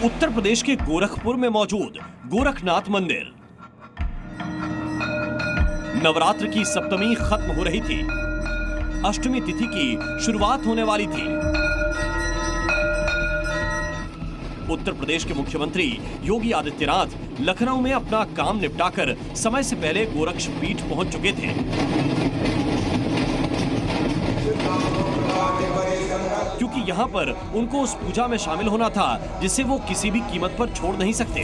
उत्तर प्रदेश के गोरखपुर में मौजूद गोरखनाथ मंदिर। नवरात्र की सप्तमी खत्म हो रही थी, अष्टमी तिथि की शुरुआत होने वाली थी। उत्तर प्रदेश के मुख्यमंत्री योगी आदित्यनाथ लखनऊ में अपना काम निपटाकर समय से पहले गोरक्षपीठ पहुंच चुके थे। क्योंकि यहां पर उनको उस पूजा में शामिल होना था जिसे वो किसी भी कीमत पर छोड़ नहीं सकते।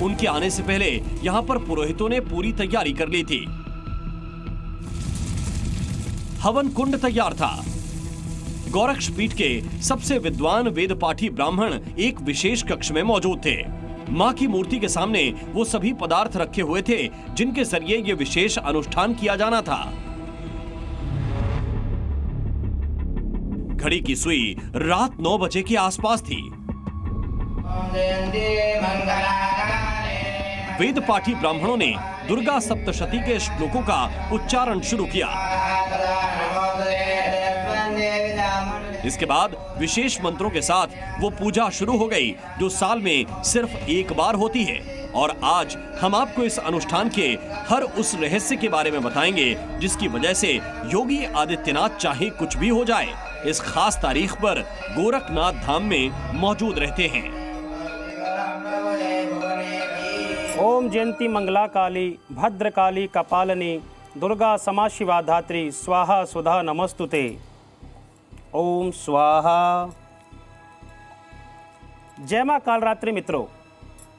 उनके आने से पहले यहां पर पुरोहितों ने पूरी तैयारी कर ली थी। हवन कुंड तैयार था। गोरक्षपीठ के सबसे विद्वान वेदपाठी ब्राह्मण एक विशेष कक्ष में मौजूद थे। मां की मूर्ति के सामने वो सभी पदार्थ रखे हुए थे जिनके जरिए ये विशेष अनुष्ठान किया जाना था। घड़ी की सुई रात 9 बजे के आसपास थी। वेदपाठी ब्राह्मणों ने दुर्गा सप्तशती के श्लोकों का उच्चारण शुरू किया। इसके बाद विशेष मंत्रों के साथ वो पूजा शुरू हो गई जो साल में सिर्फ एक बार होती है। और आज हम आपको इस अनुष्ठान के हर उस रहस्य के बारे में बताएंगे जिसकी वजह से योगी आदित्यनाथ चाहे कुछ भी हो जाए, इस खास तारीख पर गोरखनाथ धाम में मौजूद रहते हैं। ओम जयंती मंगला काली भद्रकाली कपालिनी दुर्गा समा शिवा धात्री स्वाहा सुधा नमस्तुते। ओम स्वाहा। जय मां कालरात्रि मित्रों,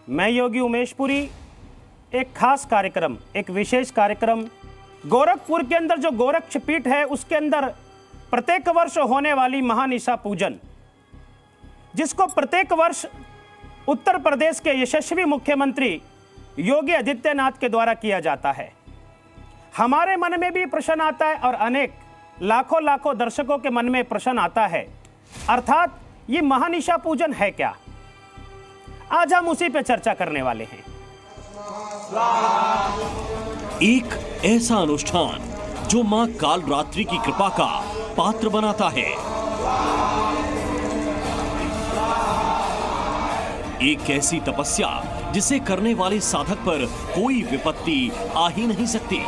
मैं योगी उमेशपुरी एक खास कार्यक्रम, एक विशेष कार्यक्रम गोरखपुर के अंदर जो गोरक्षपीठ है उसके अंदर प्रत्येक वर्ष होने वाली महानिशा पूजन, जिसको प्रत्येक वर्ष उत्तर प्रदेश के यशस्वी मुख्यमंत्री योगी आदित्यनाथ के द्वारा किया जाता है। हमारे मन में भी प्रश्न आता है और अनेक लाखों दर्शकों के मन में प्रश्न आता है, अर्थात ये महानिशा पूजन है क्या? आज हम उसी पे चर्चा करने वाले हैं। एक ऐसा अनुष्ठान जो मां कालरात्रि की कृपा का पात्र बनाता है। एक ऐसी तपस्या जिसे करने वाले साधक पर कोई विपत्ति आ ही नहीं सकती।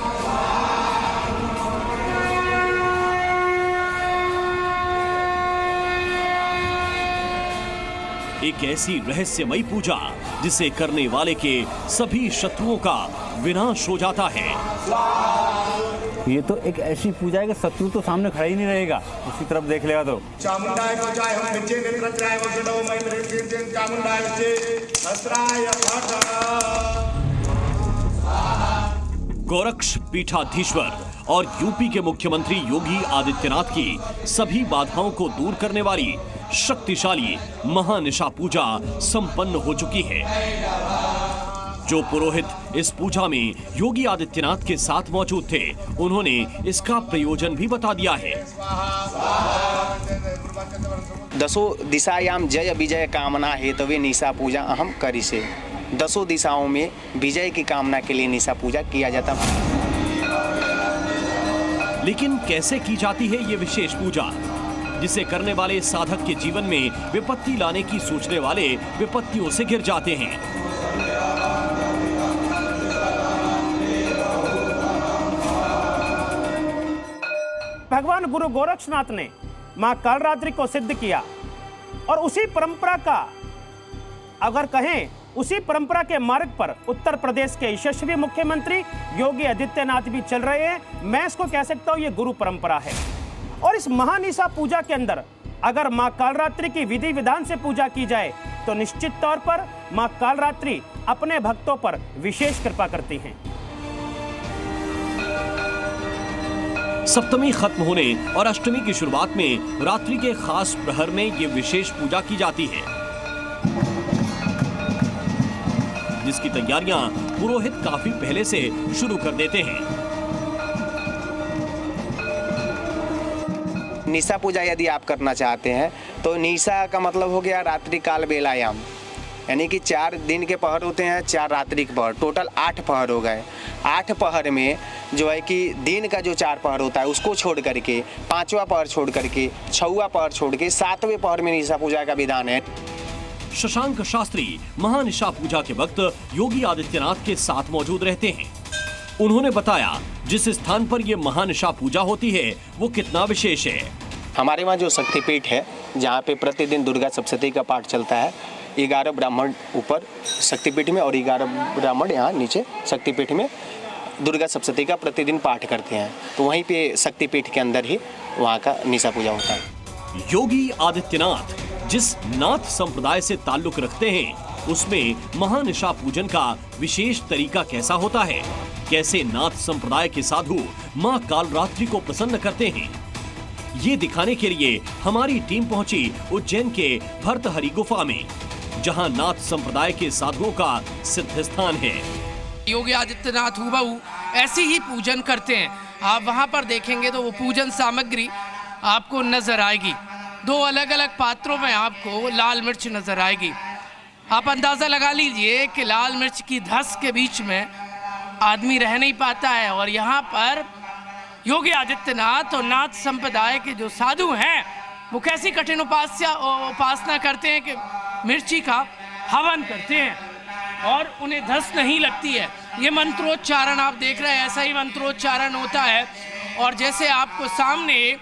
एक ऐसी रहस्यमयी पूजा जिसे करने वाले के सभी शत्रुओं का विनाश हो जाता है। ये तो एक ऐसी पूजा है कि शत्रु तो सामने खड़ा ही नहीं रहेगा, उसकी तरफ देख लेगा तो। गोरक्ष पीठाधीश्वर और यूपी के मुख्यमंत्री योगी आदित्यनाथ की सभी बाधाओं को दूर करने वाली शक्तिशाली महानिशा पूजा संपन्न हो चुकी है। जो पुरोहित इस पूजा में योगी आदित्यनाथ के साथ मौजूद थे, उन्होंने इसका प्रयोजन भी बता दिया है। दसों दिशायाम जय विजय कामना हेतवे निशा पूजा अहम करिसे। 10 दिशाओं में विजय की कामना के लिए निशा पूजा किया जाता है। लेकिन कैसे की जाती है ये विशेष पूजा, जिसे करने वाले साधक के जीवन में विपत्ति लाने की सोचने वाले विपत्तियों से घिर जाते हैं। भगवान गुरु गोरक्षनाथ ने मां कालरात्रि को सिद्ध किया और उसी परंपरा का, अगर कहें उसी परंपरा के मार्ग पर उत्तर प्रदेश के यशस्वी मुख्यमंत्री योगी आदित्यनाथ भी चल रहे हैं। मैं इसको कह सकता हूं ये गुरु परंपरा है। और इस महानिशा पूजा के अंदर अगर मां कालरात्रि की विधि विधान से पूजा की जाए तो निश्चित तौर पर मां कालरात्रि अपने भक्तों पर विशेष कृपा करती हैं। सप्तमी खत्म होने और अष्टमी की शुरुआत में रात्रि के खास प्रहर में ये विशेष पूजा की जाती है, जिसकी तैयारियां पुरोहित काफी पहले से शुरू कर देते हैं। निशा पूजा यदि आप करना चाहते हैं तो निशा का मतलब हो गया रात्रि काल बेलायाम। यानी कि 4 दिन के पहर होते हैं, 4 रात्रि के पहर, टोटल 8 पहर हो गए। 8 पहर में जो है कि दिन का जो 4 पहर होता है उसको छोड़ करके 5वां पहर छोड़ करके 6वां पहर छोड़ के 7वें पहर में निशा पूजा का विधान है। शशांक शास्त्री महानिशा पूजा के वक्त योगी आदित्यनाथ के साथ मौजूद रहते हैं। उन्होंने बताया जिस स्थान पर यह महानिशा पूजा होती है वो कितना विशेष है। हमारे वहाँ जो शक्तिपीठ है जहाँ पे प्रतिदिन दुर्गा सप्तशती का पाठ चलता है, 11 ब्राह्मण ऊपर शक्तिपीठ में और 11 ब्राह्मण यहाँ नीचे शक्तिपीठ में दुर्गा सप्तशती का प्रतिदिन पाठ करते हैं। तो वहीं पे शक्तिपीठ के अंदर ही वहाँ का निशा पूजा होता है। योगी आदित्यनाथ जिस नाथ संप्रदाय से ताल्लुक रखते हैं उसमें महानिशा पूजन का विशेष तरीका कैसा होता है, कैसे नाथ संप्रदाय के साधु मां कालरात्रि को प्रसन्न करते हैं, ये दिखाने के लिए हमारी टीम पहुंची उज्जैन के भर्तहरि गुफा में, जहां नाथ संप्रदाय के साधुओं का सिद्ध स्थान है। योगी आदित्यनाथ हूबहू ऐसी ही पूजन करते हैं। आप वहां पर देखेंगे तो वो पूजन सामग्री आपको नजर आएगी। 2 अलग अलग पात्रों में आपको लाल मिर्च नजर आएगी। आप अंदाजा लगा लीजिए कि लाल मिर्च की धस के बीच में आदमी रह नहीं पाता है। और यहाँ पर योगी आदित्यनाथ और नाथ संप्रदाय के जो साधु हैं वो कैसी कठिन उपासना करते हैं कि मिर्ची का हवन करते हैं और उन्हें धस नहीं लगती है। ये मंत्रोच्चारण आप देख रहे हैं, ऐसा ही मंत्रोच्चारण होता है। और जैसे आपको सामने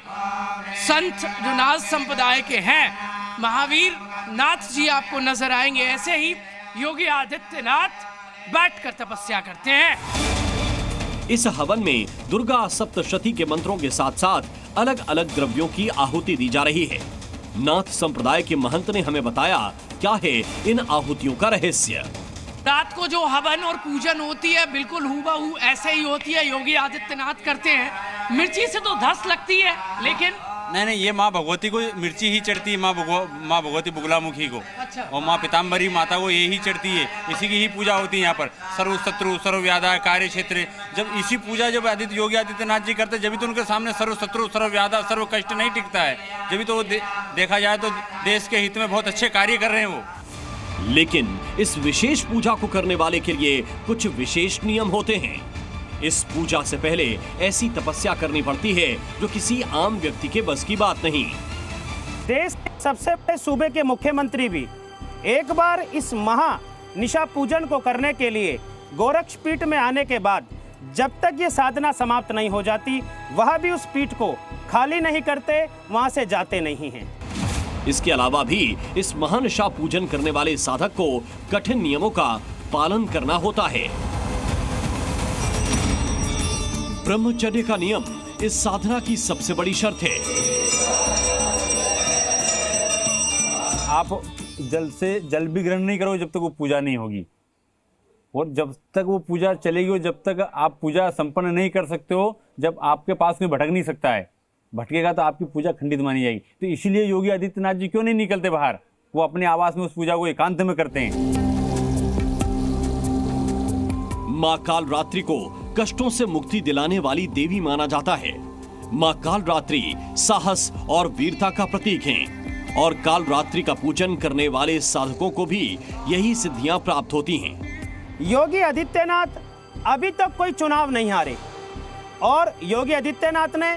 संत जो नाथ संप्रदाय के हैं महावीर नाथ जी आपको नजर आएंगे, ऐसे ही योगी आदित्यनाथ बैठकर तपस्या करते हैं। इस हवन में दुर्गा सप्तशती के मंत्रों के साथ साथ अलग अलग द्रव्यों की आहुति दी जा रही है। नाथ संप्रदाय के महंत ने हमें बताया क्या है इन आहुतियों का रहस्य। रात को जो हवन और पूजन होती है बिल्कुल हूबहू ऐसे ही होती है, योगी आदित्यनाथ करते हैं। मिर्ची से तो धस लगती है लेकिन नहीं, ये माँ भगवती को मिर्ची ही चढ़ती है, माँ भगवती बुगलामुखी को। अच्छा। और माँ पीताम्बरी माता को ये ही चढ़ती है, इसी की ही पूजा होती है यहाँ पर। सर्व शत्रु सर्व व्याधा कार्य क्षेत्र, जब इसी पूजा जब योगी आदित्यनाथ जी करते जब तो उनके सामने सर्व शत्रु सर्व व्याधा सर्व कष्ट नहीं टिकता है। जब तो देखा जाए तो देश के हित में बहुत अच्छे कार्य कर रहे हैं वो। लेकिन इस विशेष पूजा को करने वाले के लिए कुछ विशेष नियम होते हैं। इस पूजा से पहले ऐसी तपस्या करनी पड़ती है जो किसी आम व्यक्ति के बस की बात नहीं। देश के सबसे बड़े सूबे के मुख्यमंत्री भी एक बार इस महानिशा पूजन को करने के लिए गोरक्षपीठ में आने के बाद जब तक ये साधना समाप्त नहीं हो जाती वह भी उस पीठ को खाली नहीं करते, वहां से जाते नहीं हैं। इसके अलावा भी इस महानिशा पूजन करने वाले साधक को कठिन नियमों का पालन करना होता है। ब्रह्मचर्य का नियम इस साधना की सबसे बड़ी शर्त है। आप जल से जल भी ग्रहण नहीं करोगे जब तक वो पूजा नहीं होगी, और जब तक वो पूजा चलेगी और जब तक आप पूजा संपन्न नहीं कर सकते हो, जब आपके पास कोई भटक नहीं सकता है। भटकेगा तो आपकी पूजा खंडित मानी जाएगी। तो इसीलिए योगी आदित्यनाथ जी क्यों नहीं निकलते बाहर, वो अपने आवास में उस पूजा को एकांत में करते हैं। मां कालरात्रि को कष्टों से मुक्ति दिलाने वाली देवी माना जाता है। मां कालरात्रि साहस और वीरता का प्रतीक हैं और कालरात्रि का पूजन करने वाले साधकों को भी यही सिद्धियां प्राप्त होती हैं। योगी आदित्यनाथ अभी तक कोई चुनाव नहीं हारे और योगी आदित्यनाथ ने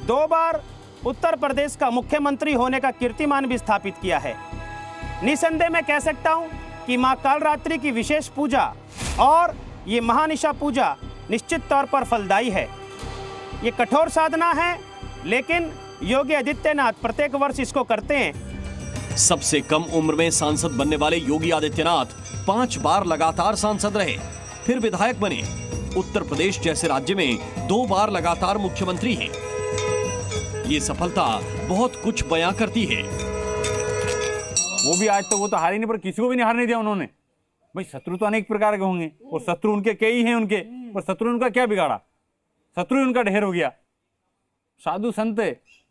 2 बार उत्तर प्रदेश का मुख्यमंत्री होने का कीर्तिमान भी स्थापित किया है। निसंदेह मैं कह सकता हूं कि मां कालरात्रि की विशेष पूजा और ये महानिशा पूजा निश्चित तौर पर फलदायी है। ये कठोर साधना है लेकिन योगी आदित्यनाथ प्रत्येक वर्ष इसको करते हैं। सबसे कम उम्र में सांसद बनने वाले योगी आदित्यनाथ 5 बार लगातार सांसद रहे, फिर विधायक बने। उत्तर प्रदेश जैसे राज्य में 2 बार लगातार मुख्यमंत्री हैं। ये सफलता बहुत कुछ बयां करती है। वो भी आज तक वो तो हारे नहीं, पर किसी को भी नहीं हारने दिया उन्होंने। भाई शत्रु तो अनेक प्रकार के होंगे और शत्रु उनके कई हैं उनके, पर शत्रु ने उनका क्या बिगाड़ा, शत्रु ही उनका ढेर हो गया। साधु संत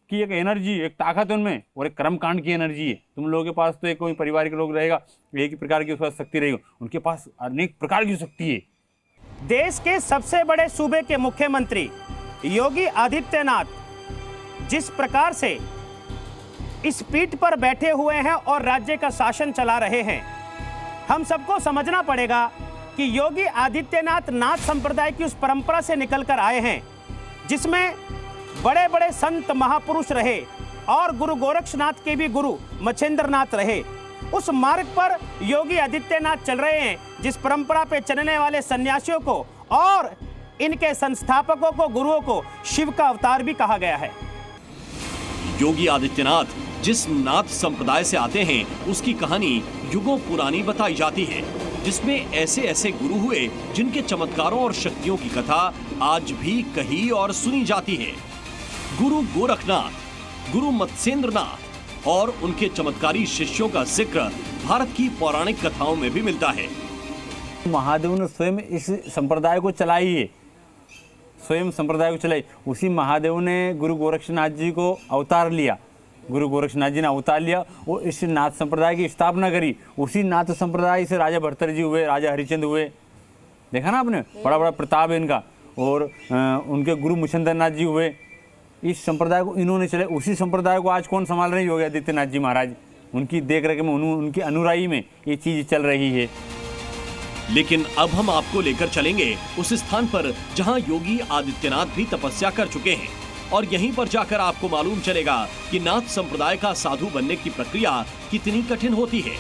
की एक एनर्जी, एक ताकत है उनमें और एक कर्मकांड की एनर्जी है। तुम लोगों के पास तो एक कोई परिवार के लोग रहेगा, एक ही प्रकार की उसके पास शक्ति रहेगी, उनके पास अनेक प्रकार की शक्ति है। देश के सबसे बड़े सूबे के मुख्यमंत्री योगी आदित्यनाथ जिस प्रकार से इस पीठ पर बैठे हुए हैं और राज्य का शासन चला रहे हैं, हम सबको समझना पड़ेगा कि योगी आदित्यनाथ नाथ संप्रदाय की उस परंपरा से निकलकर आए हैं जिसमें बड़े बड़े संत महापुरुष रहे और गुरु गोरक्षनाथ के भी गुरु मच्छिंद्रनाथ रहे। उस मार्ग पर योगी आदित्यनाथ चल रहे हैं जिस परंपरा पे चलने वाले सन्यासियों को और इनके संस्थापकों को, गुरुओं को शिव का अवतार भी कहा गया है। योगी आदित्यनाथ जिस नाथ संप्रदाय से आते हैं उसकी कहानी युगों पुरानी बताई जाती है, जिसमें ऐसे ऐसे गुरु हुए जिनके चमत्कारों और शक्तियों की कथा आज भी कही और सुनी जाती है। गुरु गोरखनाथ, गुरु मत्स्येंद्रनाथ और उनके चमत्कारी शिष्यों का जिक्र भारत की पौराणिक कथाओं में भी मिलता है। महादेव ने स्वयं इस संप्रदाय को चलाई है, स्वयं संप्रदाय को चलाई। उसी महादेव ने गुरु गोरक्षनाथ जी को अवतार लिया, गुरु गोरक्षनाथ जी ने अवतार लिया और इस नाथ संप्रदाय की स्थापना करी। उसी नाथ संप्रदाय से राजा भर्तृहरि जी हुए, राजा हरिश्चंद्र हुए। देखा ना आपने, बड़ा बड़ा प्रताप है इनका। और उनके गुरु मच्छिंद्रनाथ जी हुए। इस संप्रदाय को इन्होंने चले। उसी संप्रदाय को आज कौन संभाल रहे हैं? योगी आदित्यनाथ जी महाराज। उनकी देख रेख में, उनकी अनुराई में ये चीज चल रही है। लेकिन अब हम आपको लेकर चलेंगे उस स्थान पर जहां योगी आदित्यनाथ भी तपस्या कर चुके हैं और यहीं पर जाकर आपको मालूम चलेगा कि नाथ संप्रदाय का साधु बनने की प्रक्रिया कितनी कठिन होती है।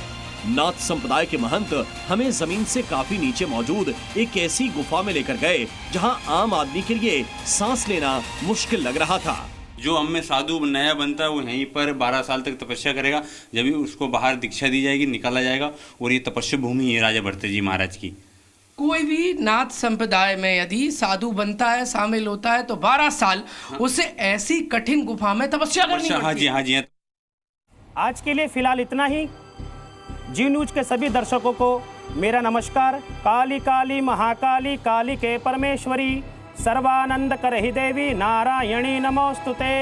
नाथ संप्रदाय के महंत हमें जमीन से काफी नीचे मौजूद एक ऐसी गुफा में लेकर गए जहां आम आदमी के लिए सांस लेना मुश्किल लग रहा था। जो हम में साधु नया बनता है वो यहीं पर 12 साल तक तपस्या करेगा, जब भी उसको बाहर दीक्षा दी जाएगी, निकाला जाएगा। और ये तपस्या भूमि है राजा भर्तृहरि जी महाराज की। कोई भी नाथ संप्रदाय में यदि साधु बनता है, शामिल होता है, तो 12 साल उसे ऐसी कठिन गुफा में तपस्या करनी पड़ती है। हाँ जी, हाँ जी। आज के लिए फिलहाल इतना ही। जी न्यूज के सभी दर्शकों को मेरा नमस्कार। काली काली महाकाली काली के परमेश्वरी सर्वानंद करहि देवी नारायणी नमोस्तुते।